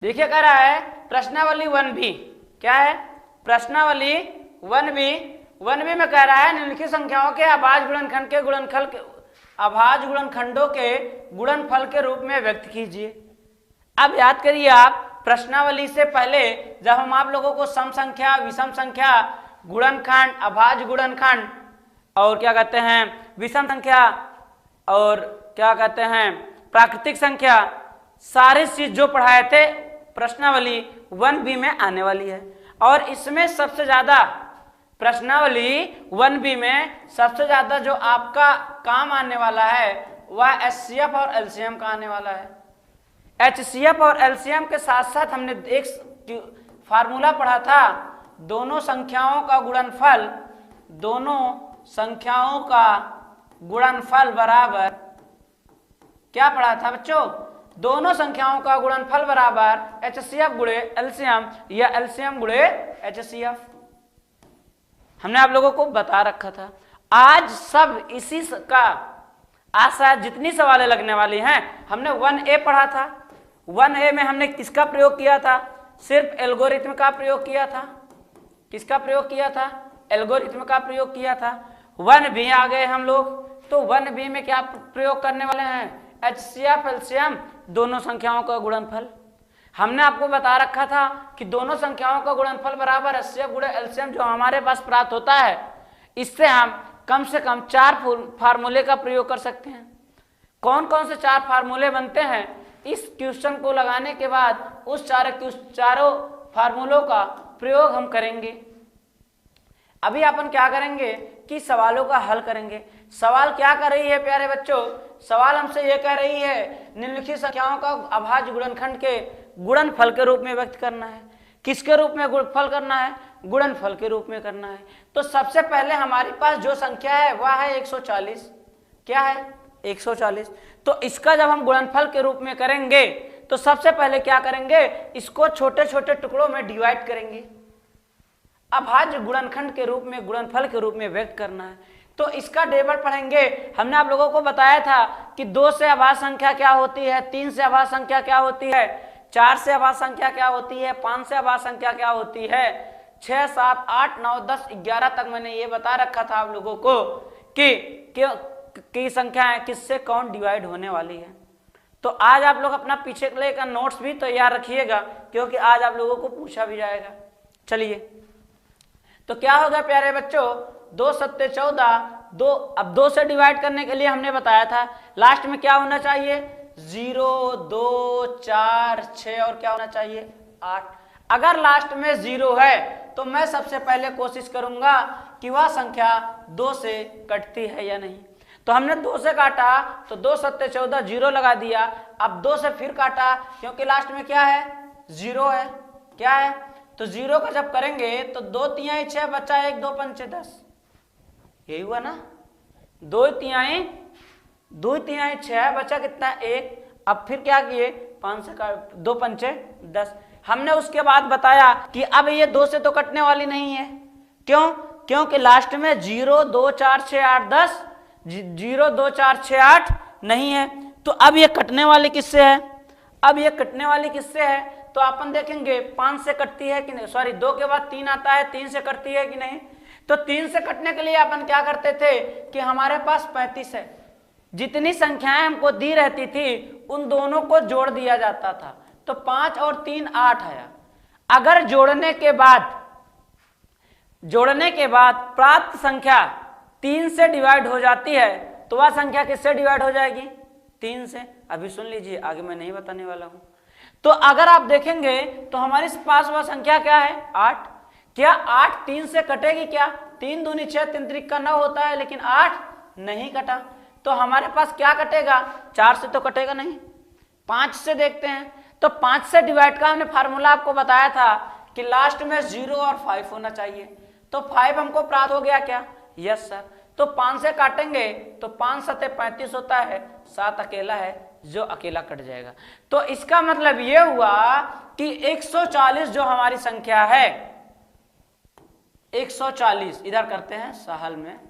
देखिए कह रहा है प्रश्नावली 1B। क्या है प्रश्नावली 1B? 1B में कह रहा है निम्नलिखित संख्याओं के अभाज्य गुणनखंडों के गुणनफल के रूप में व्यक्त कीजिए। अब याद करिए आप प्रश्नावली से पहले जब हम आप लोगों को सम संख्या, विषम संख्या, गुणनखंड, अभाज्य गुणनखंड और क्या कहते हैं विषम संख्या और क्या कहते हैं प्राकृतिक संख्या, सारी चीज जो पढ़ाए थे प्रश्नावली 1B में आने वाली है। और इसमें सबसे ज्यादा प्रश्नावली 1B में सबसे ज्यादा जो आपका काम आने वाला है वह HCF और LCM का आने वाला है। HCF और LCM के साथ साथ हमने एक फार्मूला पढ़ा था, दोनों संख्याओं का गुणनफल बराबर क्या पढ़ा था बच्चों? दोनों संख्याओं का गुणनफल बराबर HCF गुणे LCM या LCM गुणे HCF हमने आप लोगों को बता रखा था। आज सब इसी का आशा जितनी सवालें लगने वाली हैं, हमने 1A पढ़ा था। 1A में हमने किसका प्रयोग किया था? सिर्फ एल्गोरिथम का प्रयोग किया था। किसका प्रयोग किया था? एल्गोरिथम का प्रयोग किया था। 1B आ गए हम लोग, तो 1B में क्या प्रयोग करने वाले हैं? HCF LCM दोनों संख्याओं का गुणनफल। हमने आपको बता रखा था कि दोनों संख्याओं का गुणनफल बराबर HCF गुणे LCM जो हमारे पास प्राप्त होता है, इससे हम कम से कम 4 फार्मूले का प्रयोग कर सकते हैं। कौन कौन से 4 फार्मूले बनते हैं? इस क्वेश्चन को लगाने के बाद उस चारों फार्मूलों का प्रयोग हम करेंगे। अभी अपन क्या करेंगे कि सवालों का हल करेंगे। सवाल क्या कर रही है प्यारे बच्चों? सवाल हमसे ये कह रही है निम्नलिखित संख्याओं का अभाज्य गुणनखंड के गुणनफल के रूप में व्यक्त करना है। किसके रूप में गुणनफल करना है? गुणनफल के रूप में करना है। तो सबसे पहले हमारे पास जो संख्या है वह है 140। क्या है? 140। तो इसका जब हम गुणनफल के रूप में करेंगे तो सबसे पहले क्या करेंगे? इसको छोटे छोटे टुकड़ों में डिवाइड करेंगे। अभाज्य गुणनखंड के रूप में, गुणनफल के रूप में व्यक्त करना है। तो इसका टेबल पढ़ेंगे। हमने आप लोगों को बताया था कि 2 से अभाज्य संख्या क्या होती है, 3 से अभाज्य संख्या क्या होती है, 4 से अभाज्य संख्या क्या होती है, 5 से अभाज्य संख्या क्या होती है, 6, 7, 8, 9, 10, 11 तक मैंने ये बता रखा था आप लोगों को कि संख्याएं किससे कौन डिवाइड होने वाली है। तो आज आप लोग अपना पीछे का नोट्स भी तैयार रखिएगा क्योंकि आज आप लोगों को पूछा भी जाएगा। चलिए, तो क्या होगा प्यारे बच्चों? 2 सत्ते 14, 2 अब 2 से डिवाइड करने के लिए हमने बताया था लास्ट में क्या होना चाहिए? 0, 2, 4, 6 और क्या होना चाहिए? 8। अगर लास्ट में 0 है तो मैं सबसे पहले कोशिश करूंगा कि वह संख्या 2 से कटती है या नहीं। तो हमने 2 से काटा तो 2 सत्ते 14, 0 लगा दिया। अब 2 से फिर काटा क्योंकि लास्ट में क्या है? 0 है। क्या है? तो 0 का जब करेंगे तो 2 तिहाई 6 बचा 1, 2 पंचे 10। यही हुआ ना? 2 तिहाई 6 बचा कितना? 1। अब फिर क्या किए? 5 से 2 पंचे 10। हमने उसके बाद बताया कि अब ये 2 से तो कटने वाली नहीं है। क्यों? क्योंकि लास्ट में 0, 2, 4, 6, 8, 10, 0, 2, 4, 6, 8 नहीं है। तो अब ये कटने वाली किससे है? अब ये कटने वाली किससे है? तो अपन देखेंगे 5 से कटती है कि नहीं, सॉरी 2 के बाद 3 आता है, 3 से कटती है कि नहीं। तो 3 से कटने के लिए अपन क्या करते थे कि हमारे पास 35 है, जितनी संख्याएं हमको दी रहती थी उन दोनों को जोड़ दिया जाता था। तो 5 और 3 8 आया। अगर जोड़ने के बाद प्राप्त संख्या 3 से डिवाइड हो जाती है तो वह संख्या किससे डिवाइड हो जाएगी? 3 से। अभी सुन लीजिए, आगे मैं नहीं बताने वाला हूं। तो अगर आप देखेंगे तो हमारे पास वह संख्या क्या है? 8। क्या 8 3 से कटेगी क्या? 3 दूनी 6, 3 त्रिक का 9 होता है, लेकिन 8 नहीं कटा। तो हमारे पास क्या कटेगा? 4 से तो कटेगा नहीं। 5 से देखते हैं। तो 5 से डिवाइड का हमने फार्मूला आपको बताया था कि लास्ट में 0 और 5 होना चाहिए। तो 5 हमको प्राप्त हो गया क्या? Yes sir. तो 5 से काटेंगे तो 5 सते 35 होता है, 7 अकेला है जो अकेला कट जाएगा। तो इसका मतलब यह हुआ कि 140 जो हमारी संख्या है, 140 इधर करते हैं सहल में,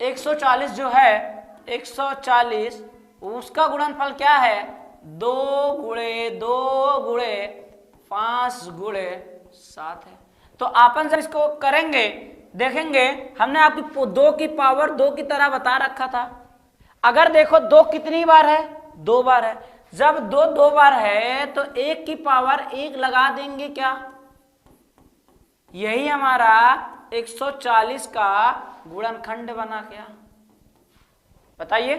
140 जो है 140 उसका गुणनफल क्या है? 2 गुणे 2 गुणे 5 गुणे 7 है। तो अपन जब इसको करेंगे देखेंगे, हमने आपकी 2 की पावर 2 की तरह बता रखा था। अगर देखो 2 कितनी बार है, 2 बार है। जब 2 2 बार है तो 1 की पावर 1 लगा देंगे क्या? यही हमारा 140 का गुणनखंड बना क्या? बताइए।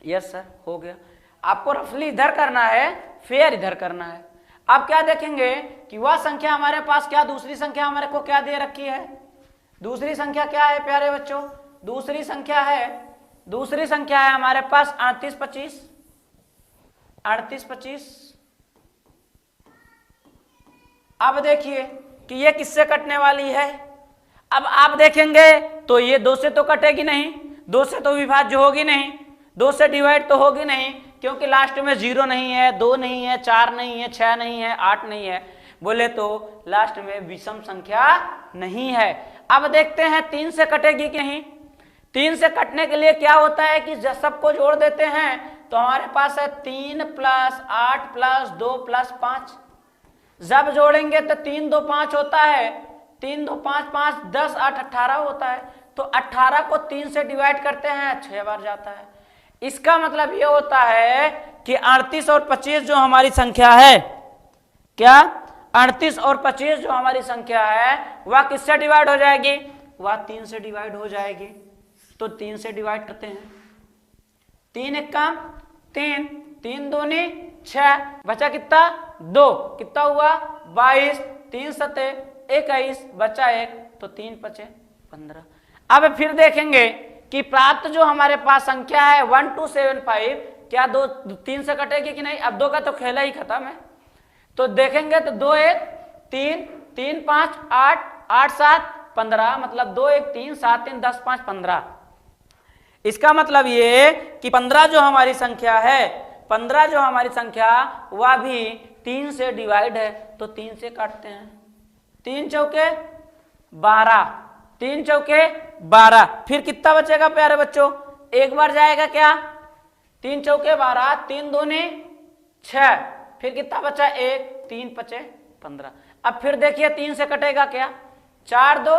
यस सर, हो गया। आपको रफली इधर करना है, फेयर इधर करना है। आप क्या देखेंगे कि वह संख्या हमारे पास क्या, दूसरी संख्या हमारे को क्या दे रखी है? दूसरी संख्या क्या है प्यारे बच्चों? दूसरी संख्या है हमारे पास 38 25। अब देखिए कि ये किससे कटने वाली है। अब आप देखेंगे तो ये 2 से तो कटेगी नहीं, 2 से तो विभाज्य होगी नहीं, 2 से डिवाइड तो होगी नहीं, क्योंकि लास्ट में 0 नहीं है, 2 नहीं है, 4 नहीं है, 6 नहीं है, 8 नहीं है, बोले तो लास्ट में विषम संख्या नहीं है। अब देखते हैं 3 से कटेगी कि नहीं। 3 से कटने के लिए क्या होता है कि सबको जोड़ देते हैं, तो हमारे पास है 3 + 8 + 2 + 5। जब जोड़ेंगे तो 3 2 5 होता है, 3 2 5 5 10 8 18 होता है। तो 18 को 3 से डिवाइड करते हैं, 6 बार जाता है। इसका मतलब ये होता है कि 38 और 25 जो हमारी संख्या है, क्या 38 और 25 जो हमारी संख्या है वह किससे डिवाइड हो जाएगी? वह 3 से डिवाइड हो जाएगी। तो 3 से डिवाइड करते हैं, 3 1 3, 3 दूनी 6, बचा कितना 2, कितना हुआ 22, 3 7 21, बचा 1, तो 3 5 15। अब फिर देखेंगे कि प्राप्त जो हमारे पास संख्या है 1275, क्या 2 3 से कटेगी कि नहीं? अब 2 का तो खेला ही खत्म है। तो देखेंगे तो 2 1 3 3 5 8 8 7 15, मतलब 2 1 3 7 3 10 5 15। इसका मतलब ये कि 15 जो हमारी संख्या है, 15 जो हमारी संख्या वह भी 3 से डिवाइड है, तो 3 से काटते हैं। 3 चौके 12, 3 चौके 12। फिर कितना बचेगा प्यारे बच्चों? एक बार जाएगा क्या? 3 चौके 12, 3 दूनी 6, फिर कितना बचा 1, 3 5 15। अब फिर देखिए 3 से कटेगा क्या? 4 2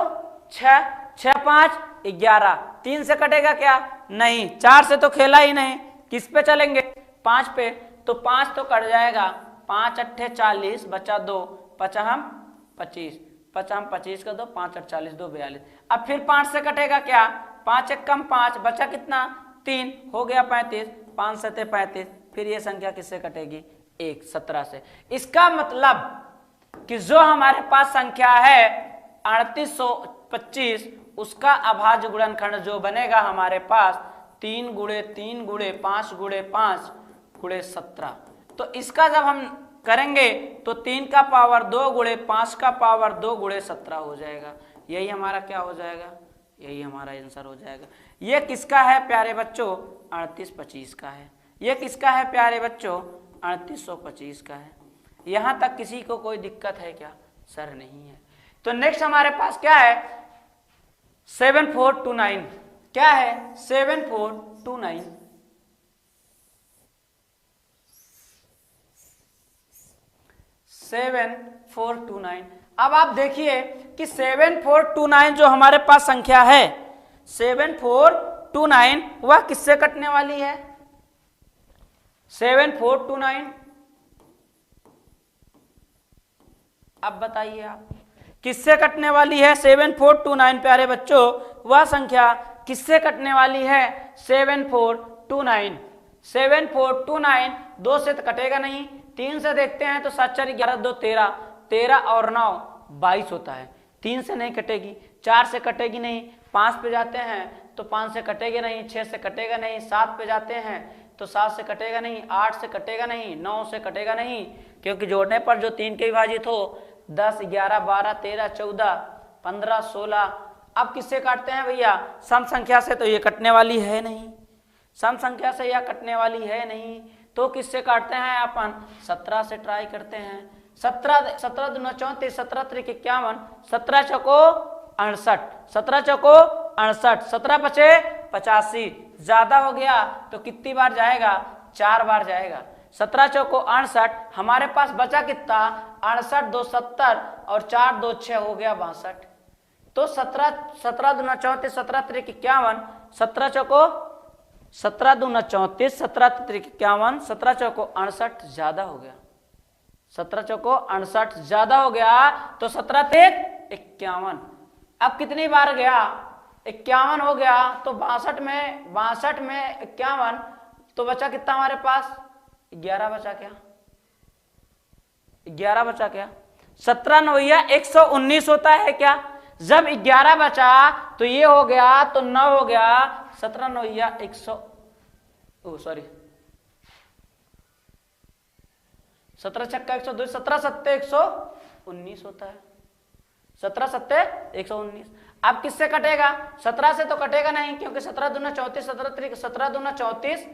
6, 6 5 11। 3 से कटेगा क्या? नहीं, 4 से तो खेला ही नहीं। किस पे चलेंगे? 5 पे। तो 5 तो कट जाएगा, 5 8 40, बचा 2, 5 हम 25, 5 हम 25 का 2, 5 8 40 2 42। अब फिर 5 से कटेगा क्या? 5 1 5, बचा कितना 3, हो गया 35, 5 7 35। फिर ये संख्या किससे कटेगी? 1 17 से। इसका मतलब कि जो हमारे पास संख्या है 3825, उसका अभाज्य गुणनखंड जो बनेगा हमारे पास 3 गुणे 3 गुणे 5 गुणे 5 गुणे 17। तो इसका जब हम करेंगे तो 3 का पावर 2 गुणे 5 का पावर 2 गुणे 17 हो जाएगा। यही हमारा क्या हो जाएगा? यही हमारा आंसर हो जाएगा। ये किसका है प्यारे बच्चों? 3825 का है। ये किसका है प्यारे बच्चों? 3825 का है। यहां तक किसी को कोई दिक्कत है क्या? सर नहीं है। तो नेक्स्ट हमारे पास क्या है? 7429। क्या है? 7429। 7429। अब आप देखिए कि 7429 जो हमारे पास संख्या है 7429, वह किससे कटने वाली है? 7429, अब बताइए आप किससे कटने वाली है? 7429 प्यारे बच्चों, वह संख्या किससे कटने वाली है? 7429। 7429 2 से तो कटेगा नहीं, 3 से देखते हैं तो 7 4 11 2 13, 13 और 9 22 होता है। 3 से नहीं कटेगी, 4 से कटेगी नहीं, 5 पे जाते हैं तो 5 से कटेगा नहीं, 6 से कटेगा नहीं, 7 पे जाते हैं तो 7 से कटेगा नहीं, 8 से कटेगा नहीं, 9 से कटेगा नहीं, क्योंकि जोड़ने पर जो 3 के विभाजित हो 10 11 12 13 14 15 16। अब किससे काटते हैं भैया? सम संख्या से। तो ये कटने वाली है नहीं, सम संख्या से यह कटने वाली है नहीं, तो किससे काटते हैं अपन? 17 से ट्राई करते हैं। 17 दूना 34, 17 3 51, 17 चौको 68, 17 चौको 68, 17 पचे 85। ज्यादा हो गया तो कितनी बार जाएगा? 4 बार जाएगा। 17 चौको 68, हमारे पास बचा कितना 68, 2 70 और 4 2 6 हो गया 62। तो 17 दूना 34, 17 त्रिक 51, 17 चौको 17 दूना 34, 17 त्रिक 51, 17 चौको 68 ज्यादा हो गया, 17 चौको 68 ज्यादा हो गया, तो 17 त्रिक 51। अब कितनी बार गया 51 हो गया, तो 62 में 51, तो बचा कितना हमारे पास 11 बचा क्या, 11 बचा क्या। 17 9 119 होता है क्या, जब 11 बचा तो ये हो गया, तो 9 हो गया, 17 9 100 सॉरी 17 छक्का 102, 17 सत्ते 119 होता है, 17 सत्ते 119। अब किससे कटेगा, 17 से तो कटेगा नहीं, क्योंकि 17 दूना 34, 17 दूना 34,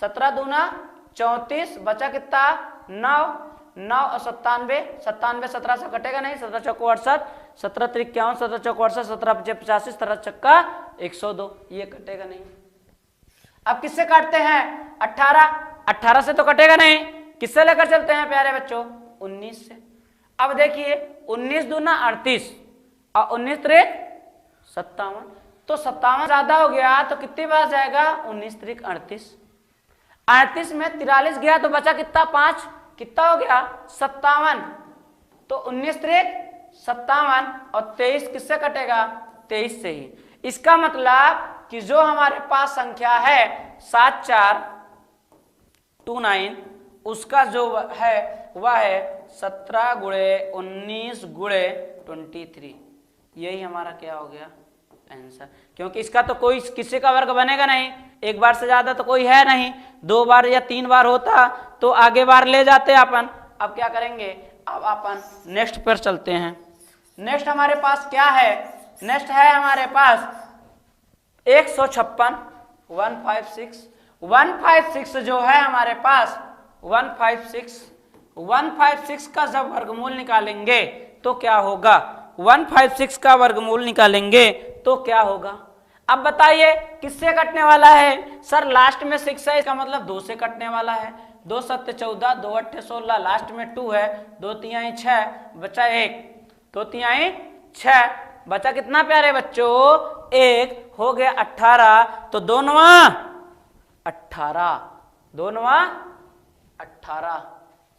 17 दूना 34, बचा कितना 9, 9 और 97, 17 से कटेगा नहीं, 17 चौको 68, 17 त्रिक 51, 17 चौको 68, 17 पचे 85, 17 छक्का 102, ये कटेगा नहीं। अब किससे काटते हैं 18, 18 से तो कटेगा नहीं, किससे लेकर चलते हैं प्यारे बच्चों 19 से। अब देखिए 19 दूना 38 और 19 त्रिक 57, तो 57 ज्यादा हो गया, तो कितनी बार जाएगा 19 त्रिक 38, 38 में 43 गया तो बचा कितना 5, कितना हो गया 57, तो 19 त्रिक 57 और 23 किससे कटेगा 23 से ही। इसका मतलब कि जो हमारे पास संख्या है 7429, उसका जो है वह है 17 गुणे 19 गुणे 23, यही हमारा क्या हो गया आंसर। क्योंकि इसका तो कोई किसी का वर्ग बनेगा नहीं, एक बार से ज्यादा तो कोई है नहीं, 2 बार या 3 बार होता तो आगे बार ले जाते अपन। अब क्या करेंगे, अब अपन नेक्स्ट पर चलते हैं। नेक्स्ट हमारे पास क्या है, नेक्स्ट है हमारे पास 156, 156 जो है हमारे पास 156 का जब वर्गमूल निकालेंगे तो क्या होगा, 156 का वर्गमूल निकालेंगे तो क्या होगा। अब बताइए किससे कटने वाला है, सर लास्ट में 6 है, इसका मतलब 2 से कटने वाला है, 2 7 14, 2 8 16, लास्ट में 2 है, 2 3 6, बचा 1, 2 3 6, बचा कितना प्यारे बच्चों 1, हो गया 18, तो 2 9 18, 2 9 18,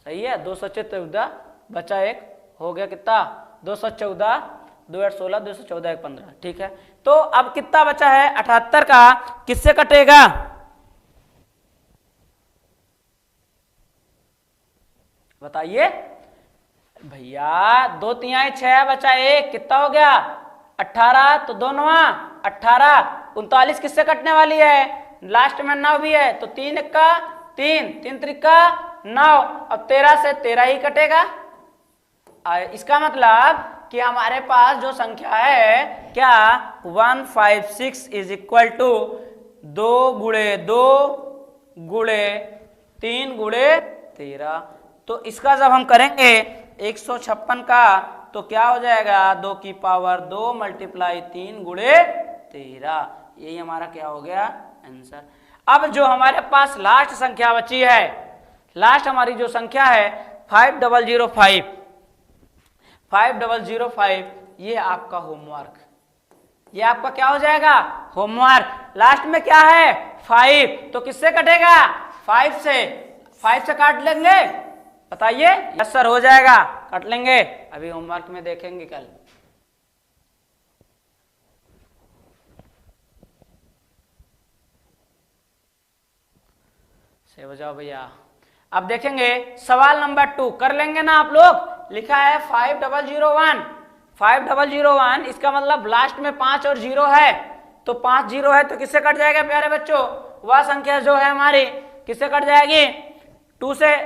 सही है। 214 बचा 1, हो गया कितना 214, 2 8 16, 214 1 15, ठीक है। तो अब कितना बचा है 78 का, किससे कटेगा, बताइए भैया। 2 3 6 बचा 1, कितना हो गया 18, तो 2 9 18, 39 किससे कटने वाली है, लास्ट में 9 भी है, तो 3 का 3, 3 त्रिका 9, अब 13 से 13 ही कटेगा। इसका मतलब कि हमारे पास जो संख्या है क्या 156 इज इक्वल टू 2 गुणे 2 गुणे 3 गुणे 13। तो इसका जब हम करेंगे 156 का तो क्या हो जाएगा 2 की पावर 2 मल्टीप्लाई 3 गुणे 13, यही हमारा क्या हो गया आंसर। अब जो हमारे पास लास्ट संख्या बची है, लास्ट हमारी जो संख्या है 5005, ये आपका होमवर्क, ये आपका क्या हो जाएगा होमवर्क। लास्ट में क्या है 5, तो किससे कटेगा 5 से काट लेंगे, बताइए। यस सर हो जाएगा, काट लेंगे, अभी होमवर्क में देखेंगे कल। से हो जाओ भैया। अब देखेंगे सवाल नंबर 2 कर लेंगे ना आप लोग। लिखा है 5001, इसका मतलब लास्ट में 5 और 0 है, तो 5 0 है तो किससे कट जाएगा प्यारे बच्चों, वह संख्या जो है हमारी किससे कट जाएगी 1 से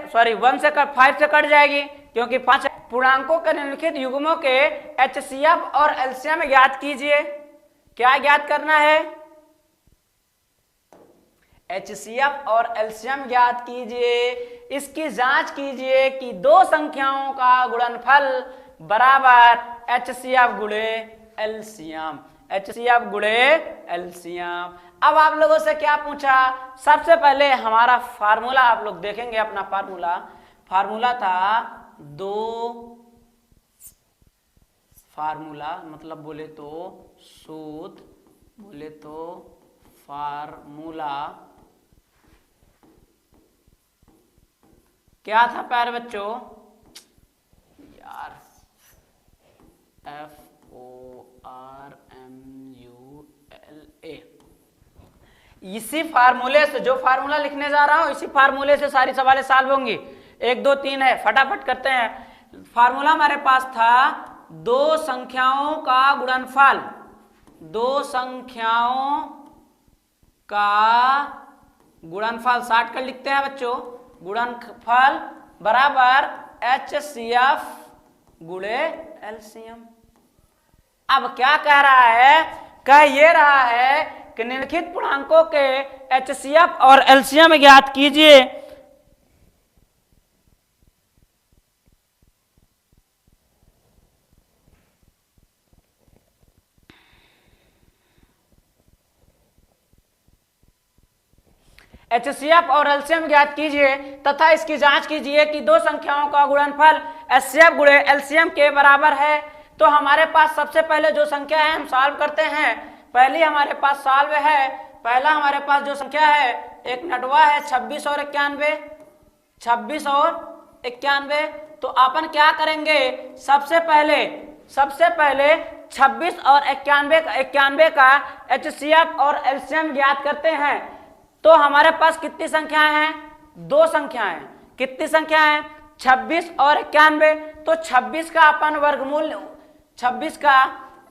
5 से कट जाएगी, क्योंकि 5 पूर्णांकों के निम्नलिखित युग्मों के एचसीएफ और एलसीएम ज्ञात कीजिए। क्या ज्ञात करना है, एचसीएफ और एलसीएम ज्ञात कीजिए। इसकी जांच कीजिए कि दो संख्याओं का गुणनफल बराबर एचसीएफ गुणे एलसीएम। HCF गुणे एलसीएम। अब आप लोगों से क्या पूछा, सबसे पहले हमारा फार्मूला आप लोग देखेंगे, अपना फार्मूला था फार्मूला मतलब बोले तो सूत्र, बोले तो फार्मूला क्या था प्यारे बच्चों यार, FORMULA। इसी फार्मूले से, जो फार्मूला लिखने जा रहा हूं इसी फार्मूले से सारी सवालें सॉल्व होंगी। 1 2 3 है, फटाफट करते हैं। फार्मूला हमारे पास था दो संख्याओं का गुणनफल, दो संख्याओं का गुणनफल शॉर्टकट लिखते हैं बच्चों, गुणनफल बराबर HCF गुणे एलसीएम। अब क्या कह रहा है, कह ये रहा है कि निम्नलिखित पूर्णांकों के HCF और एलसीएम ज्ञात कीजिए। HCF और एलसीएम ज्ञात कीजिए तथा इसकी जांच कीजिए कि दो संख्याओं का गुणनफल HCF गुणे एलसीएम के बराबर है। तो हमारे पास सबसे पहले जो संख्या है हम सॉल्व करते हैं। पहली हमारे पास सॉल्व है, पहला हमारे पास जो संख्या है एक नटवा है 26 और 91, 26 और 91। तो अपन क्या करेंगे, सबसे पहले 26 और 91 का HCF और एलसीएम ज्ञात करते हैं। तो हमारे पास कितनी संख्याएं हैं, दो संख्याएं। कितनी संख्या है, 26 और 91। तो 26 का अपन वर्गमूल, 26 का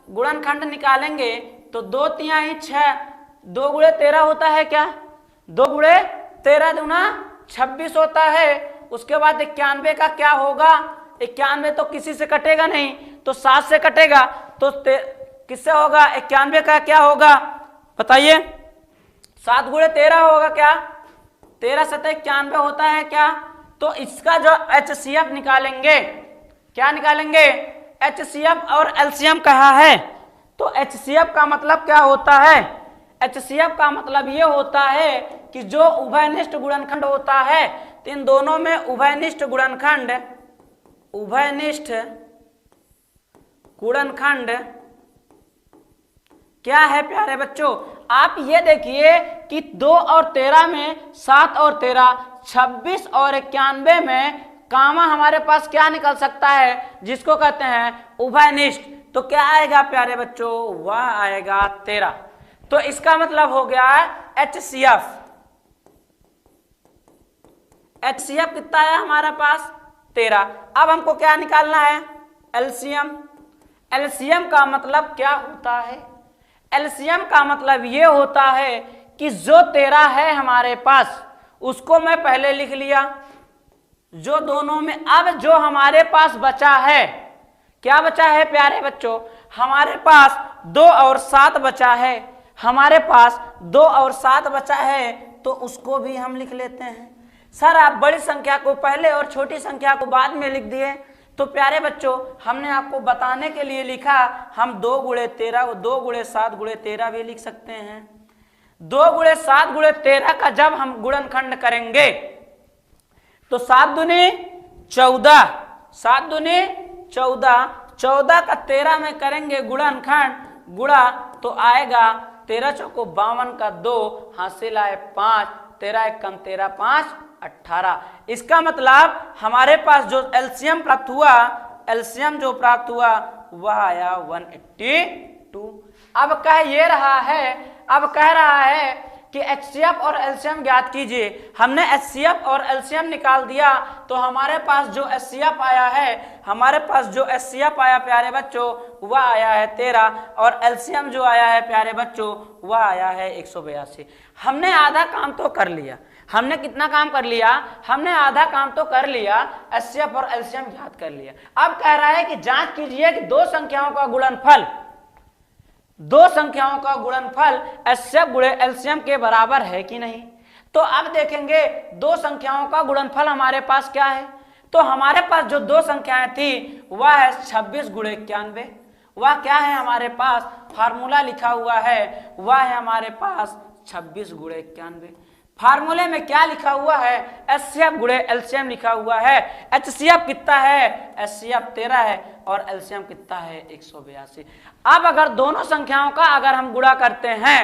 गुणनखंड निकालेंगे तो 2 तिहाई 6, 2 गुणे 13 होता है क्या, 2 गुणे 13 दूना 26 होता है। उसके बाद 91 का क्या होगा, 91 तो किसी से कटेगा नहीं, तो 7 से कटेगा, तो किससे होगा, 91 का क्या होगा बताइए, 7 गुणे 13 होगा क्या, 13 सतह 91 होता है क्या। तो इसका जो HCF निकालेंगे, क्या निकालेंगे, HCF और एलसीएम कहा है। तो HCF का मतलब क्या होता है, HCF का मतलब ये होता है कि जो उभयनिष्ठ गुणनखंड होता है, इन दोनों में उभयनिष्ठ गुणनखंड क्या है प्यारे बच्चों। आप ये देखिए कि 2 और 13 में, 7 और 13, 26 और 91 में कामा हमारे पास क्या निकल सकता है, जिसको कहते हैं उभयनिष्ठ। तो क्या आएगा प्यारे बच्चों, वह आएगा 13। तो इसका मतलब हो गया HCF। HCF कितना है हमारे पास, 13। अब हमको क्या निकालना है, एलसीएम। एलसीएम का मतलब क्या होता है, एलसीएम का मतलब ये होता है कि जो 13 है हमारे पास उसको मैं पहले लिख लिया, जो दोनों में, अब जो हमारे पास बचा है, क्या बचा है प्यारे बच्चों, हमारे पास 2 और 7 बचा है, हमारे पास 2 और 7 बचा है, तो उसको भी हम लिख लेते हैं। सर आप बड़ी संख्या को पहले और छोटी संख्या को बाद में लिख दिए। तो प्यारे बच्चों हमने आपको बताने के लिए लिखा, हम 2 गुणे 13, 2 गुणे 7 गुणे 13 भी लिख सकते हैं। 2 गुणे 7 गुणे 13 का जब हम गुणनखंड करेंगे तो 7 दूनी 14, 7 दूनी 14, 14 का 13 में करेंगे गुणनखंड, गुणा तो आएगा 13 चौको 52 का 2, हासिल आए 5, 13 1 कम 13, 5 18। इसका मतलब हमारे पास जो एलसीएम प्राप्त हुआ, एलसीएम जो प्राप्त हुआ वह आया 182। अब कह ये रहा है, अब कह रहा है कि HCF और एलसीएम ज्ञात कीजिए। हमने HCF और एलसीएम निकाल दिया, तो हमारे पास जो HCF आया है, हमारे पास जो HCF आया प्यारे बच्चों वह आया है 13, और एलसीएम जो आया है प्यारे बच्चों वह आया है 182। हमने आधा काम तो कर लिया। हमने कितना काम कर लिया, हमने आधा काम तो कर लिया, HCF और एलसीएम ज्ञात कर लिया। अब कह रहा है कि जांच कीजिए कि दो संख्याओं का गुणनफल, दो संख्याओं का गुणनफल HCF गुणे एलसीएम के बराबर है कि नहीं। तो अब देखेंगे दो संख्याओं का गुणनफल हमारे पास क्या है। तो हमारे पास जो दो संख्याएं थी वह है 26 गुणे 91, वह क्या है हमारे पास, फार्मूला लिखा हुआ है, वह है हमारे पास 26 गुणे 91। फार्मूले में क्या लिखा हुआ है, HCF गुणे LCM लिखा हुआ है। HCF कितना है, HCF 13 है और LCM कितना है 182। अब अगर दोनों संख्याओं का अगर हम गुणा करते हैं,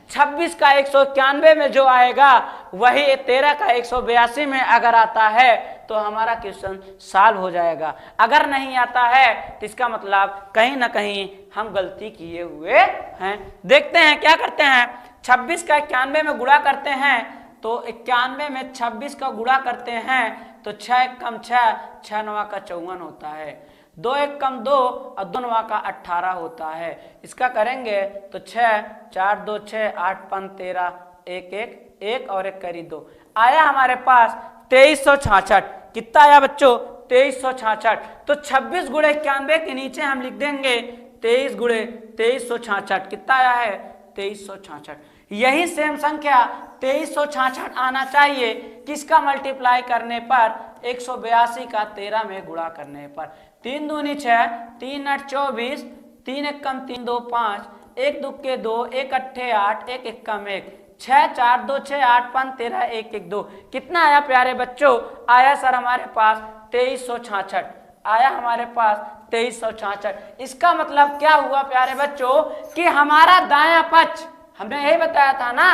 26 का 191 में जो आएगा वही 13 का 182 में अगर आता है तो हमारा क्वेश्चन सॉल्व हो जाएगा। अगर नहीं आता है तो इसका मतलब कहीं ना कहीं हम गलती किए हुए हैं। देखते हैं क्या करते हैं, 26 का 91 में गुणा करते हैं तो 91 में 26 का गुणा करते हैं तो 6 कम 6, 6 9 का 54 होता है, 2 1 कम 2 और 2 9 का 18 होता है। इसका करेंगे तो 6 4 2 6 8 5 13 1 1 1 और 1 करी 2, आया हमारे पास 2366। कितना आया बच्चों, 2366। तो 26 गुणे 91 के नीचे हम लिख देंगे 23 गुणे 2366। कितना आया है, 2366। यही सेम संख्या 2366 आना चाहिए किसका मल्टीप्लाई करने पर, 182 का 13 में गुणा करने पर। 3 दूनी 6, 3 8 24, 3 1 कम 3 2 5, 1 2 के 2, 1 अट्ठे 8, 1 1 कम 1, 6 4 2 6 8 5 13 1 1 2। कितना आया प्यारे बच्चों, आया सर हमारे पास 2366, आया हमारे पास 2366। इसका मतलब क्या हुआ प्यारे बच्चों कि हमारा दायां पक्ष, हमने यही बताया था ना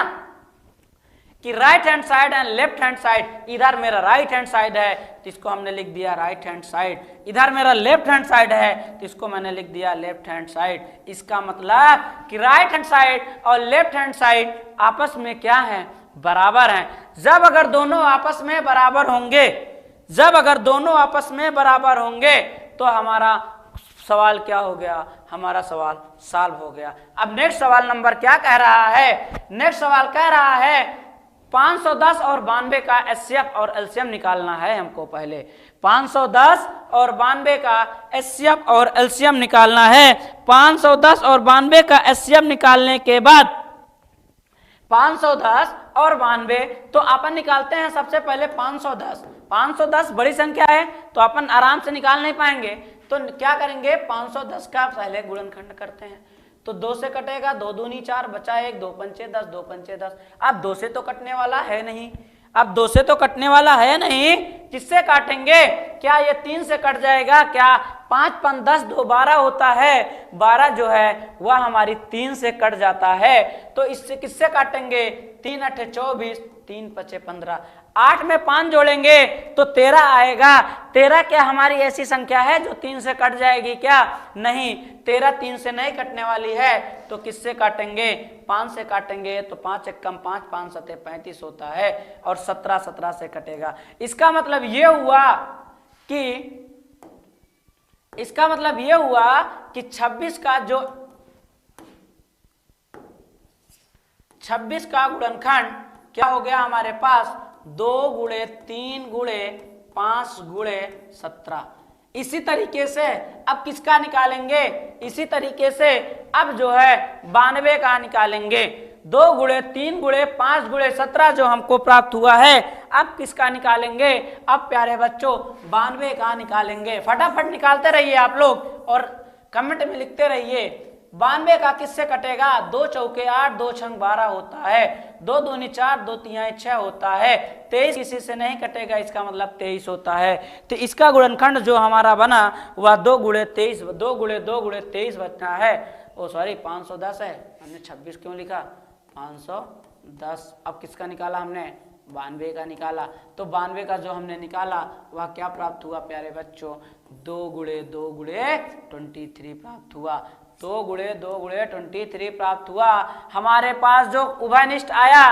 कि right hand side and left hand side, इधर मेरा राइट हैंड साइड है तो इसको हमने लिख दिया राइट हैंड साइड, इधर मेरा लेफ्ट हैंड साइड है तो इसको मैंने लिख दिया लेफ्ट हैंड साइड। इसका मतलब कि राइट हैंड साइड और लेफ्ट हैंड साइड आपस में क्या है, बराबर हैं। जब अगर दोनों आपस में बराबर होंगे, जब अगर दोनों आपस में बराबर होंगे तो हमारा सवाल क्या हो गया, हमारा सवाल सॉल्व हो गया। अब नेक्स्ट सवाल नंबर क्या कह रहा है, नेक्स्ट सवाल कह रहा है 510 और 92 का HCF और LCM निकालना है हमको। पहले 510 और 92 का HCF और LCM निकालना है। 510 और 92 का HCF निकालने के बाद 510 और 92 तो अपन निकालते हैं सबसे पहले 510। 510 बड़ी संख्या है तो अपन आराम से निकाल नहीं पाएंगे, तो क्या करेंगे 510 का पहले गुणनखंड करते हैं तो 2 से कटेगा, 2 दूनी 4 बचा 1, 2 पंचे 10, 2 पंचे 10। अब 2 से तो कटने वाला है नहीं, अब 2 से तो कटने वाला है नहीं, किससे काटेंगे, क्या ये 3 से कट जाएगा क्या, 5 5 10 2 12 होता है, 12 जो है वह हमारी 3 से कट जाता है। तो इससे किससे काटेंगे, 3 8 24, 3 5 15, 8 में 5 जोड़ेंगे तो 13 आएगा। 13 क्या हमारी ऐसी संख्या है जो 3 से कट जाएगी क्या, नहीं, 13 3 से नहीं कटने वाली है। तो किससे काटेंगे, 5 से काटेंगे तो 5 1 कम 5, 5 7 35 होता है और 17 17 से कटेगा। इसका मतलब ये हुआ कि, इसका मतलब ये हुआ कि 26 का जो 26 का गुणनखंड क्या हो गया हमारे पास, 2 गुणे 3 गुणे 5 गुणे 17। इसी तरीके से अब किसका निकालेंगे, इसी तरीके से अब जो है 92 का निकालेंगे। 2 गुणे 3 गुणे 5 गुणे 17 जो हमको प्राप्त हुआ है, अब किसका निकालेंगे, अब प्यारे बच्चों 92 का निकालेंगे। फटाफट निकालते रहिए आप लोग और कमेंट में लिखते रहिए। 92 का किससे कटेगा, 2 चौके 8, 2 छंग 12 होता है, 2 दूनी 4, 2 तिहाई 6 होता है, 23 किसी से नहीं कटेगा, इसका मतलब 23 होता है। तो इसका गुणनखंड जो हमारा बना वह 2 गुणे 23, 2 गुणे 2 गुणे 23 बचना है। ओ सॉरी 510 है, हमने 26 क्यों लिखा, 510। अब किसका निकाला हमने, 92 का निकाला। तो 92 का जो हमने निकाला वह क्या प्राप्त हुआ प्यारे बच्चों, 2 गुणे 2 गुणे 23 प्राप्त हुआ। 2 गुणे 2 गुणे 23 प्राप्त हुआ। हमारे पास जो उभयनिष्ठ आया,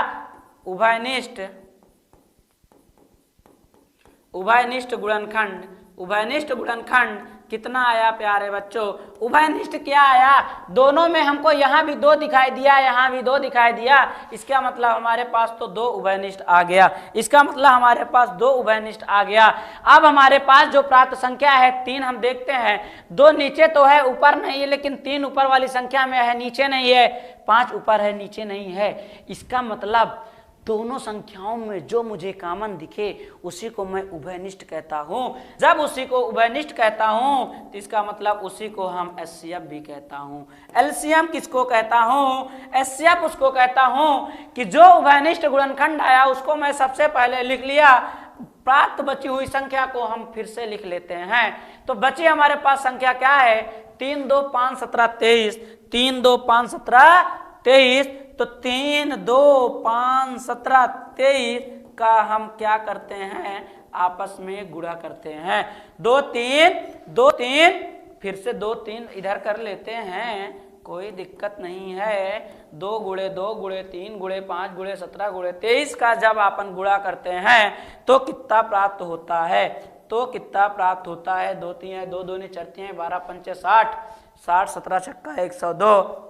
उभयनिष्ठ गुणनखंड, उभयनिष्ठ गुणनखंड कितना आया प्यारे बच्चों, उभयनिष्ठ क्या आया, दोनों में हमको यहाँ भी 2 दिखाई दिया, यहाँ भी 2 दिखाई दिया, इसका मतलब हमारे पास तो 2 उभयनिष्ठ आ गया। इसका मतलब हमारे पास 2 उभयनिष्ठ आ गया। अब हमारे पास जो प्राप्त संख्या है 3 हम देखते हैं, 2 नीचे तो है ऊपर नहीं है, लेकिन 3 ऊपर वाली संख्या में है नीचे नहीं है, 5 ऊपर है नीचे नहीं है। इसका मतलब दोनों संख्याओं में जो मुझे कॉमन दिखे उसी को मैं उभयनिष्ठ कहता हूं। जब उसी को उभयनिष्ठ कहता हूं तो इसका मतलब उसी को हम एचसीएफ भी कहता हूं। एलसीएम किसको कहता हूं? एचसीएफ उसको कहता हूं कि जो उभयनिष्ठ गुणनखंड आया उसको मैं सबसे पहले लिख लिया, प्राप्त बची हुई संख्या को हम फिर से लिख लेते हैं। तो बची हमारे पास संख्या क्या है? 3 2 5 17 23, 3 2 5 17 23। तो 3 2 5 17 23 का हम क्या करते हैं? आपस में गुणा करते हैं। 2 3 2 3, फिर से 2 3 इधर कर लेते हैं, कोई दिक्कत नहीं है। 2 गुणे 2 गुणे 3 गुणे 5 गुणे 17 गुणे 23 का जब अपन गुणा करते हैं तो कितना प्राप्त होता है? तो कितना प्राप्त होता है? 2 3 2 2 4 3 12 5 60, 60 17 छक्का 102,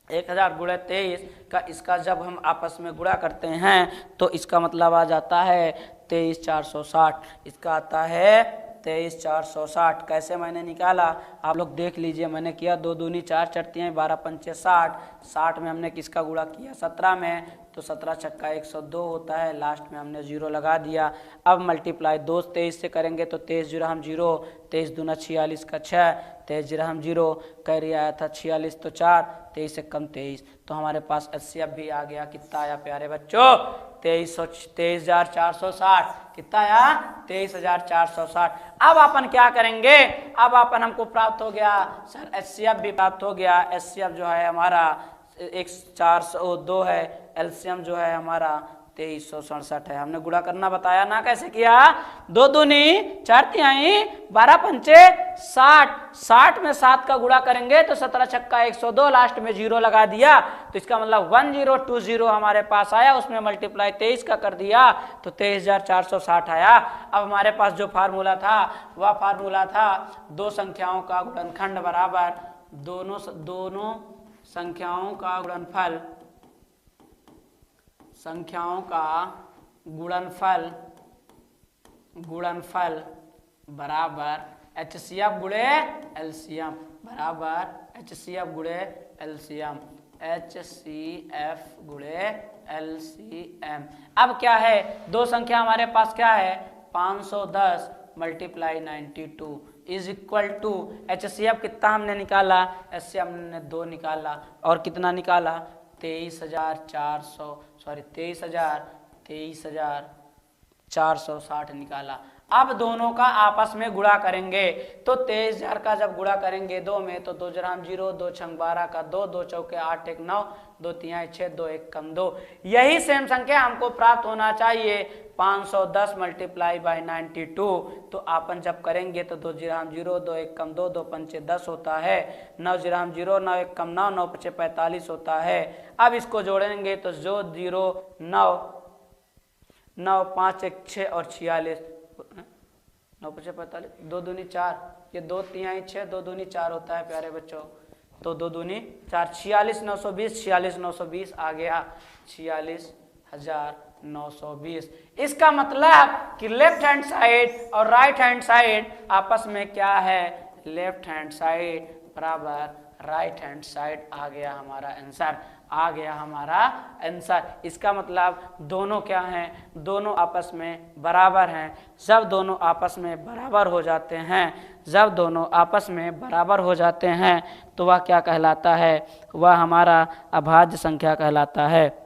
1000 गुणे 23 का इसका जब हम आपस में गुणा करते हैं तो इसका मतलब आ जाता है 23460। इसका आता है 23460। कैसे मैंने निकाला आप लोग देख लीजिए। मैंने किया 2 दूनी 4 4 3 12 5 60, 60 में हमने किसका गुणा किया? 17 में, तो 17 छक्का 102 होता है। लास्ट में हमने 0 लगा दिया। अब मल्टीप्लाई 2 23 से करेंगे तो 23 जीरो हम 0, 23 दूना 46 का 6, 23 जीरो हम 0, कैरी आया था 46 तो 4, 23 से कम 23। तो हमारे पास एचसीएफ भी आ गया। कितना आया प्यारे बच्चों? 23460। कितना आया? 23460। अब अपन क्या करेंगे? अब अपन हमको प्राप्त हो गया सर एचसीएफ भी प्राप्त हो गया। एचसीएफ जो है हमारा 1402 है, एलसीएम जो है हमारा 2367 है। हमने गुणा करना बताया ना कैसे किया? 2 दूनी 4 तिहाई 12 पंचे 60, 60 में 7 का गुणा करेंगे तो 17 छक्का 102, लास्ट में 0 लगा दिया तो इसका मतलब 1020 हमारे पास आया। उसमें मल्टीप्लाई 23 का कर दिया तो 23460 आया। अब हमारे पास जो फार्मूला था वह फार्मूला था दो संख्याओं का गुणनखंड बराबर दोनों संख्याओं का गुणनफल, संख्याओं का गुणनफल बराबर एचसीएफ गुणे एलसीएम, बराबर एचसीएफ गुणे एलसीएम, एचसीएफ गुणे एलसीएम। अब क्या है? दो संख्या हमारे पास क्या है? 510 multiply 92 is equal to HCF कितना हमने निकाला? एचसीएफ हमने 2 निकाला और कितना निकाला? 23,460 निकाला। अब दोनों का आपस में गुणा करेंगे तो 23,000 का जब गुणा करेंगे 2 में तो 2 जराम 0, 2 छंग 12 का 2, 2 चौके 8 1 9, 2 तिहाई 6, 2 1 कम 2। यही सेम संख्या हमको प्राप्त होना चाहिए 510 मल्टीप्लाई बाई 92। तो अपन जब करेंगे तो 2 जीराम 0, 2 1 कम 2, 2 पंचे 10 होता है, 9 जीराम 0, 9 1 कम 9, 9 पचे 45 होता है। अब इसको जोड़ेंगे तो जो 0 9 9 5 1 6 और 46, 9 पचे 45, 2 दूनी 4, ये 2 तिहाई 6, 2 दूनी 4 होता है प्यारे बच्चों। तो 2 दूनी 4, 46,920, 46,920 आ गया 46,920। इसका मतलब कि लेफ्ट हैंड साइड और राइट हैंड साइड आपस में क्या है? लेफ्ट हैंड साइड बराबर राइट हैंड साइड आ गया हमारा आंसर, आ गया हमारा आंसर। इसका मतलब दोनों क्या हैं? दोनों आपस में बराबर हैं। जब दोनों आपस में बराबर हो जाते हैं, जब दोनों आपस में बराबर हो जाते हैं तो वह क्या कहलाता है? वह हमारा अभाज्य संख्या कहलाता है।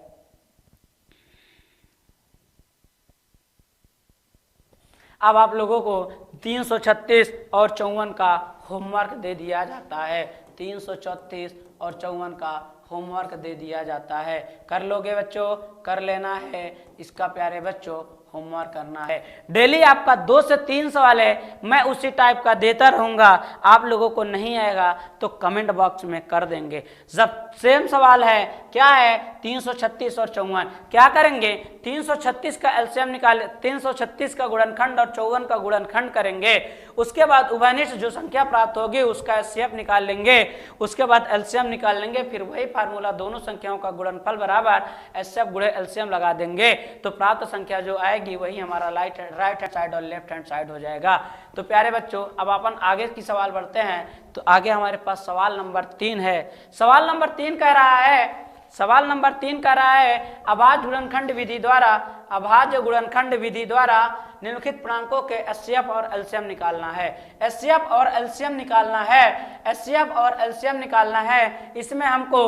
अब आप लोगों को 336 और 54 का होमवर्क दे दिया जाता है। 334 और 54 का होमवर्क दे दिया जाता है। कर लोगे बच्चों? कर लेना है इसका प्यारे बच्चों, होमवर्क करना है। डेली आपका 2 से 3 सवाल है, मैं उसी टाइप का देता रहूंगा। आप लोगों को नहीं आएगा तो कमेंट बॉक्स में कर देंगे। जब सेम सवाल है, क्या है? 336 और 54, क्या करेंगे? 336 का एलसीएम निकाल, 336 का गुणनखंड और 54 का गुणनखंड करेंगे। उसके बाद उभयनिष्ठ जो संख्या प्राप्त होगी उसका एचसीएफ निकाल लेंगे, उसके बाद एलसीएम निकाल लेंगे। फिर वही फार्मूला दोनों संख्याओं का गुणनफल बराबर एचसीएफ गुणे एलसीएम लगा देंगे तो प्राप्त संख्या जो आएगी वही हमारा राइट हैंड साइड और लेफ्ट हैंड साइड हो जाएगा। तो प्यारे बच्चों अब अपन आगे की सवाल बढ़ते हैं। तो आगे हमारे पास सवाल नंबर 3 है। सवाल नंबर 3 कह रहा है सवाल नंबर 3 कह रहा है अभाज्य गुणनखंड विधि द्वारा, अभाज्य गुणनखंड विधि द्वारा निम्नलिखित पूर्णांकों के एचसीएफ और एलसीएम निकालना है। एचसीएफ और एलसीएम निकालना है, एचसीएफ और एलसीएम निकालना है। इसमें हमको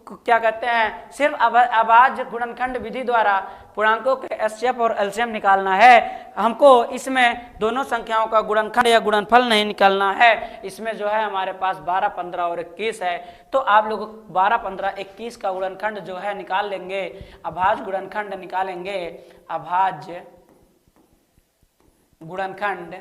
क्या कहते हैं, सिर्फ अभाज्य गुणनखंड विधि द्वारा पूर्णांकों के एचसीएफ और एलसीएम निकालना है। हमको इसमें दोनों संख्याओं का गुणनखंड या गुणनफल नहीं निकालना है। इसमें जो है हमारे पास 12, 15 और 21 है, तो आप लोग 12, 15, 21 का गुणनखंड जो है निकाल लेंगे। अभाज्य गुणनखंड निकालेंगे, अभाज्य गुणनखंड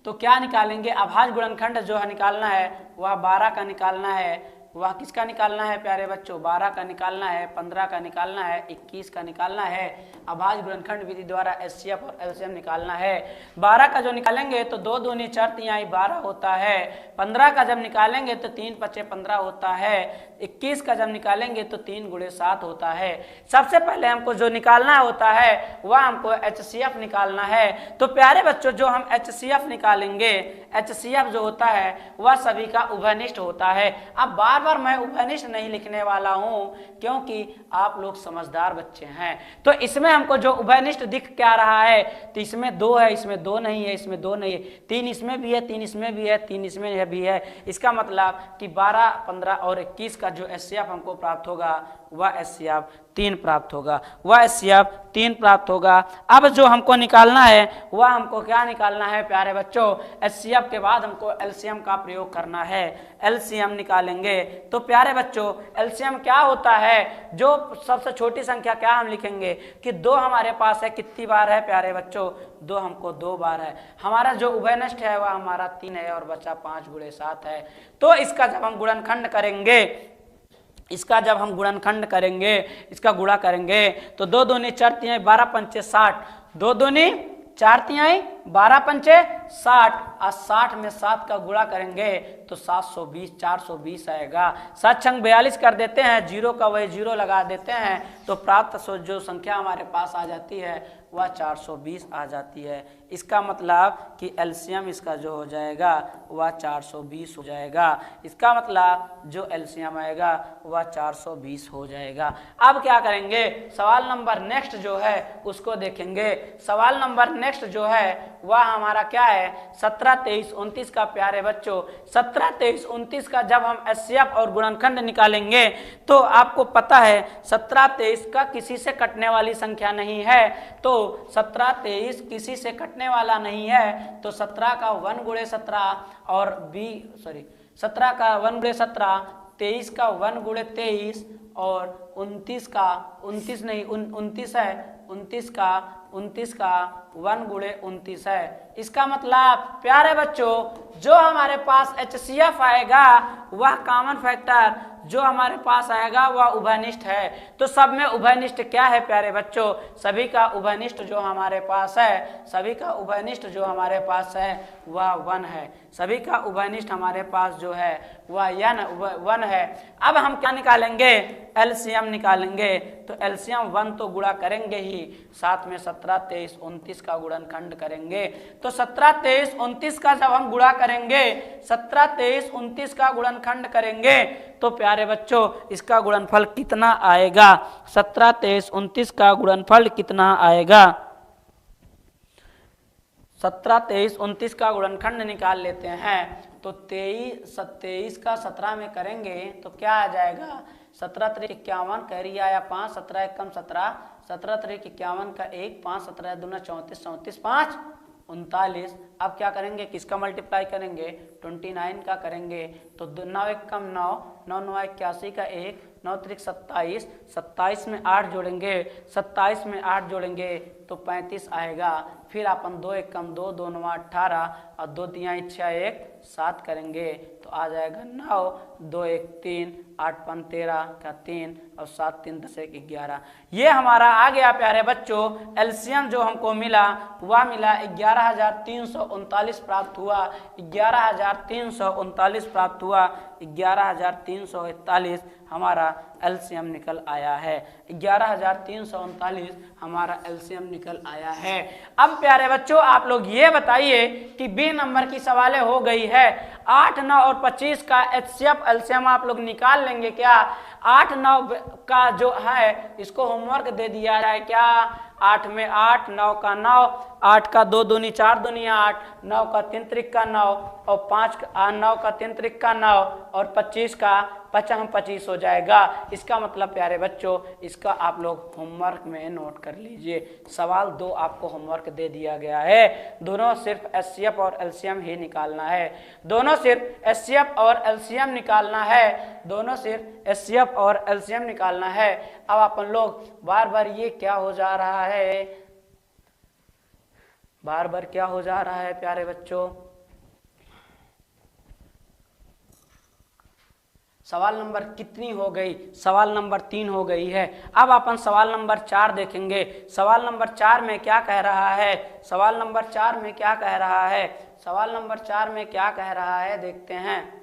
तो क्या निकालेंगे, अभाज्य गुणनखंड जो है निकालना है वह 12 का निकालना है। वह किसका निकालना है प्यारे बच्चों, 12 का निकालना है, 15 का निकालना है, 21 का निकालना है। अभाज्य गुणनखंड विधि द्वारा एचसीएफ और एलसीएम निकालना है। 12 का जो निकालेंगे तो 2 दूनी 4 तिहाई 12 होता है। 15 का जब निकालेंगे तो 3 पचे 15 होता है। 21 का जब निकालेंगे तो 3 गुणे 7 होता है। सबसे पहले हमको जो निकालना होता है वह हमको एचसीएफ निकालना है। तो प्यारे बच्चों जो हम एचसीएफ निकालेंगे, एचसीएफ जो होता है वह सभी का उभयनिष्ठ होता है। अब बार बार मैं उभयनिष्ठ नहीं लिखने वाला हूं क्योंकि आप लोग समझदार बच्चे हैं। तो इसमें हमको जो उभयनिष्ठ दिख क्या रहा है, तो इसमें 2 है, इसमें 2 नहीं है, इसमें 2 नहीं है, 3 इसमें भी है, 3 इसमें भी है, 3 इसमें भी है। इसका मतलब कि 12, 15 और 21 का जो एचसीएफ हमको प्राप्त होगा वह एचसीएफ 3 प्राप्त होगा, वह एचसीएफ 3 प्राप्त होगा। अब जो हमको निकालना है वह हमको क्या निकालना है प्यारे बच्चों, एचसीएफ के बाद हमको एलसीएम का प्रयोग करना है। एलसीएम निकालेंगे तो प्यारे बच्चों एलसीएम क्या होता है, जो सबसे छोटी संख्या क्या हम लिखेंगे कि 2 हमारे पास है, कितनी बार है प्यारे बच्चों, 2 हमको 2 बार है। हमारा जो उभयनिष्ठ है वह हमारा 3 है और बचा 5 गुणे 7 है। तो इसका जब हम गुणनखंड करेंगे, इसका जब हम गुणनखंड करेंगे, इसका गुणा करेंगे तो 2 दूनी 4 तिहाई 12 पंचे 60, 2 दूनी 4 तिहाई 12 पंचे 60 और 60 में 7 का गुणा करेंगे तो 720, 420 आएगा। 7 छंग 42 कर देते हैं, 0 का वही 0 लगा देते हैं तो प्राप्त जो संख्या हमारे पास आ जाती है वह 420 आ जाती है। इसका मतलब कि एलसीएम इसका जो हो जाएगा वह 420 हो जाएगा। इसका मतलब जो एलसीएम आएगा वह 420 हो जाएगा। अब क्या करेंगे, सवाल नंबर नेक्स्ट जो है उसको देखेंगे। सवाल नंबर नेक्स्ट जो है वह हमारा क्या है, 17, 23, 29 का प्यारे बच्चों। 17, 23, 29 का जब हम एचसीएफ और गुणनखंड निकालेंगे तो आपको पता है 17, 23 का किसी से कटने वाली संख्या नहीं है, तो 17, 23 किसी से कटने वाला नहीं है। तो 17 का 1 गुणे 17 और 17 का 1 गुणे 17, 23 का 1 गुणे 23 और 29 का 29 नहीं 29 है, 29 का 1 गुणे 29 है। इसका मतलब प्यारे बच्चों जो हमारे पास एचसीएफ आएगा वह कॉमन फैक्टर जो हमारे पास आएगा वह उभयनिष्ठ है। तो सब में उभयनिष्ठ क्या है प्यारे बच्चों, सभी का उभयनिष्ठ जो हमारे पास है, सभी का उभयनिष्ठ जो हमारे पास है वह 1 है। सभी का उभयनिष्ठ हमारे पास जो है वह 1 है। अब हम क्या निकालेंगे, एलसीएम निकालेंगे। तो एलसीएम 1 तो गुणा करेंगे ही, साथ में 17, 23, 29 का गुणनखंड करेंगे। तो 17, 23, 29 का जब हम गुणा करेंगे, 17, 23, 29 का गुणनखंड करेंगे तो प्यारे बच्चों इसका गुणनफल कितना आएगा, 17, 23, 29 का गुणनफल कितना आएगा। 17, 23, 29 का गुणनखंड निकाल लेते हैं तो 23 का 17 में करेंगे तो क्या आ जाएगा, 17 त्रिक 51 कैरी आया 5, 17 एकम 17, 17 त्रिक 51 का 1, 5 17 दूना 34, 34 5 39। अब क्या करेंगे, किसका मल्टीप्लाई करेंगे, 29 का करेंगे तो 9 एकम 9, 9 9 81 का 1, 9 त्रिक 27, 27 में 8 जोड़ेंगे, 27 में 8 जोड़ेंगे तो 35 आएगा। फिर अपन 2 एकम 2, 2 9 18 और 2 तिहाई 6 1 7 करेंगे तो आ जाएगा 9, 2 1 3, 8 5 13 का 3 और 7 3 10 1 11। ये हमारा आ गया प्यारे बच्चों। एलसीएम जो हमको मिला वह मिला 11,339 प्राप्त हुआ, 11,339 प्राप्त हुआ, 11,341 हमारा एलसीएम निकल आया है। 11,339 हमारा एलसीएम निकल आया है। अब प्यारे बच्चों आप लोग ये बताइए कि बी नंबर की सवालें हो गई है। 8, 9 और 25 का एचसीएफ एलसीएम आप लोग निकाल लेंगे क्या? 8, 9 का जो है इसको होमवर्क दे दिया जाए क्या? 8 में 8, 9 का 9, 8 का 2 दूनी 4 दूनी 8, 9 का 3 त्रिक का 9 और 9 का 3 त्रिक का 9 और 25 का 25 हो जाएगा। इसका मतलब प्यारे बच्चों इसका आप लोग होमवर्क में नोट कर लीजिए। सवाल 2 आपको होमवर्क दे दिया गया है। दोनों सिर्फ एचसीएफ और एलसीएम ही निकालना है। दोनों सिर्फ एचसीएफ और एलसीएम निकालना है। दोनों सिर्फ एचसीएफ और एलसीएम निकालना है। अब अपन लोग बार बार ये क्या हो जा रहा है, बार बार क्या हो जा रहा है प्यारे बच्चों? सवाल नंबर कितनी हो गई? सवाल नंबर 3 हो गई है। अब अपन सवाल नंबर 4 देखेंगे। सवाल नंबर 4 में क्या कह रहा है? सवाल नंबर 4 में क्या कह रहा है? सवाल नंबर 4 में क्या कह रहा है देखते हैं।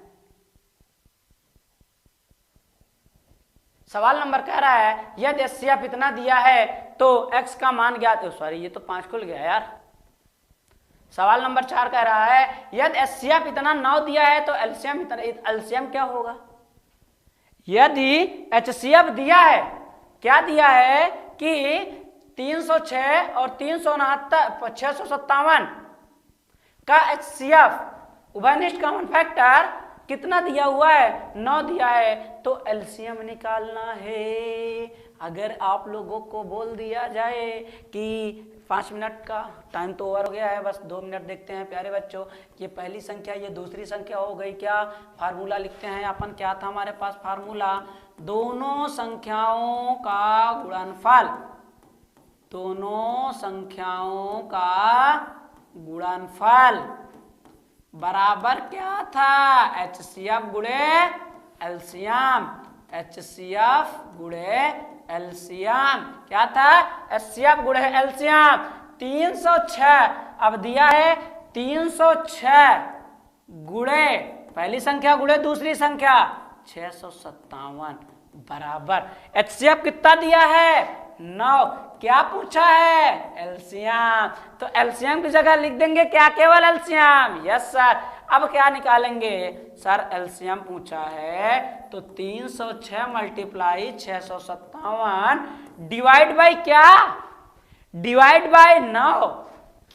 सवाल नंबर कह रहा है यदि एचसीएफ इतना दिया है तो एक्स का मान ज्ञात। सॉरी ये तो 5 खुल गया यार। सवाल नंबर 4 कह रहा है यदि एचसीएफ इतना 9 दिया है तो एलसीएम इतना, एलसीएम क्या होगा? यदि एचसीएफ दिया है, क्या दिया है कि 306 और 369 657 का एचसीएफ उभयनिष्ठ कॉमन फैक्टर कितना दिया हुआ है? 9 दिया है। तो एलसीएम निकालना है। अगर आप लोगों को बोल दिया जाए कि 5 मिनट का टाइम तो ओवर हो गया है, बस 2 मिनट देखते हैं प्यारे बच्चों। ये पहली संख्या ये दूसरी संख्या हो गई क्या? फार्मूला लिखते हैं अपन। क्या था हमारे पास फार्मूला? दोनों संख्याओं का गुणनफल, दोनों संख्याओं का गुणनफल बराबर क्या था? एचसीएफ गुणे एलसीएम। एचसीएफ गुणे एलसीएम क्या था? एचसीएफ गुणे एलसीएम 306। अब दिया है 306 गुणे पहली संख्या गुणे दूसरी संख्या 657 बराबर एचसीएफ कितना दिया है? 9। क्या पूछा है? एलसीएम। तो एलसीएम की जगह लिख देंगे क्या? केवल एलसीएम। Yes sir. अब क्या निकालेंगे सर? एलसीएम पूछा है तो 306 मल्टीप्लाई 657 डिवाइड बाई क्या? Divide by 9।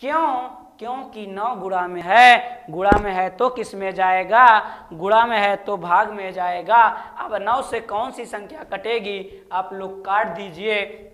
क्यों? क्योंकि 9 गुणा में है। गुणा में है तो किस में जाएगा? गुणा में है तो भाग में जाएगा। अब 9 से कौन सी संख्या कटेगी? आप लोग काट दीजिए।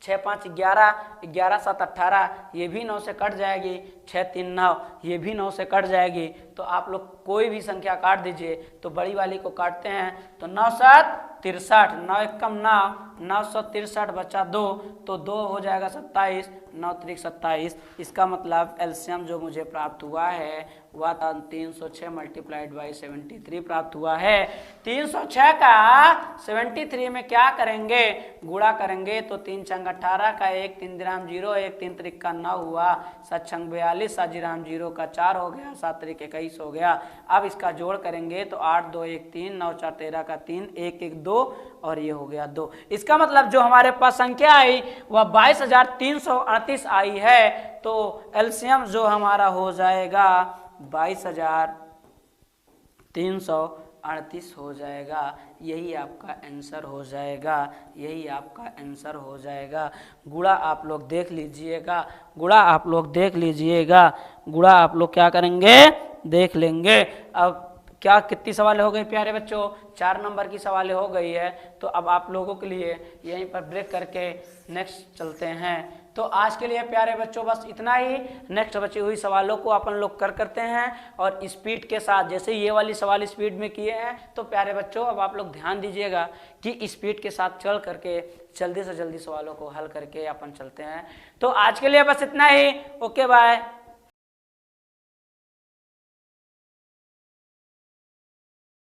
6 5 11, 11 7 18, ये भी 9 से कट जाएगी। 6 3 9, ये भी 9 से कट जाएगी। तो आप लोग कोई भी संख्या काट दीजिए। तो बड़ी वाली को काटते हैं तो 9 7 63, 9 1 कम 9, 963 बचा 2, तो 2 हो जाएगा 27, 9 त्रिक 27। इसका मतलब एलसीएम जो मुझे प्राप्त हुआ है वह 306 मल्टीप्लाइड बाई 73 प्राप्त हुआ है। 306 का 73 में क्या करेंगे? गुणा करेंगे तो 3 छंग 18 का 1, 3 दिराम 0, 1 3 त्रिक का 9 हुआ, 7 छंग 42, 7 जिराम 0 का 4 हो गया, 7 त्रिक 21 हो गया। अब इसका जोड़ करेंगे तो 8 2 1 3, 9 4 13 का 3, 1 1 2 और ये हो गया 2। इसका मतलब जो हमारे पास संख्या आई वह 22,338 आई है। तो एलसीएम जो हमारा हो जाएगा 22,338 हो जाएगा। यही आपका आंसर हो जाएगा। यही आपका आंसर हो जाएगा। गुणा आप लोग देख लीजिएगा। गुणा आप लोग देख लीजिएगा। गुणा आप लोग क्या करेंगे? देख लेंगे। अब क्या कितनी सवालें हो गई प्यारे बच्चों? 4 नंबर की सवालें हो गई है। तो अब आप लोगों के लिए यहीं पर ब्रेक करके नेक्स्ट चलते हैं। तो आज के लिए प्यारे बच्चों बस इतना ही। नेक्स्ट बची हुई सवालों को अपन लोग करते हैं और स्पीड के साथ, जैसे ये वाली सवाल स्पीड में किए हैं तो प्यारे बच्चों अब आप लोग ध्यान दीजिएगा कि स्पीड के साथ चल करके जल्दी से जल्दी सवालों को हल करके अपन चलते हैं। तो आज के लिए बस इतना ही। Okay bye.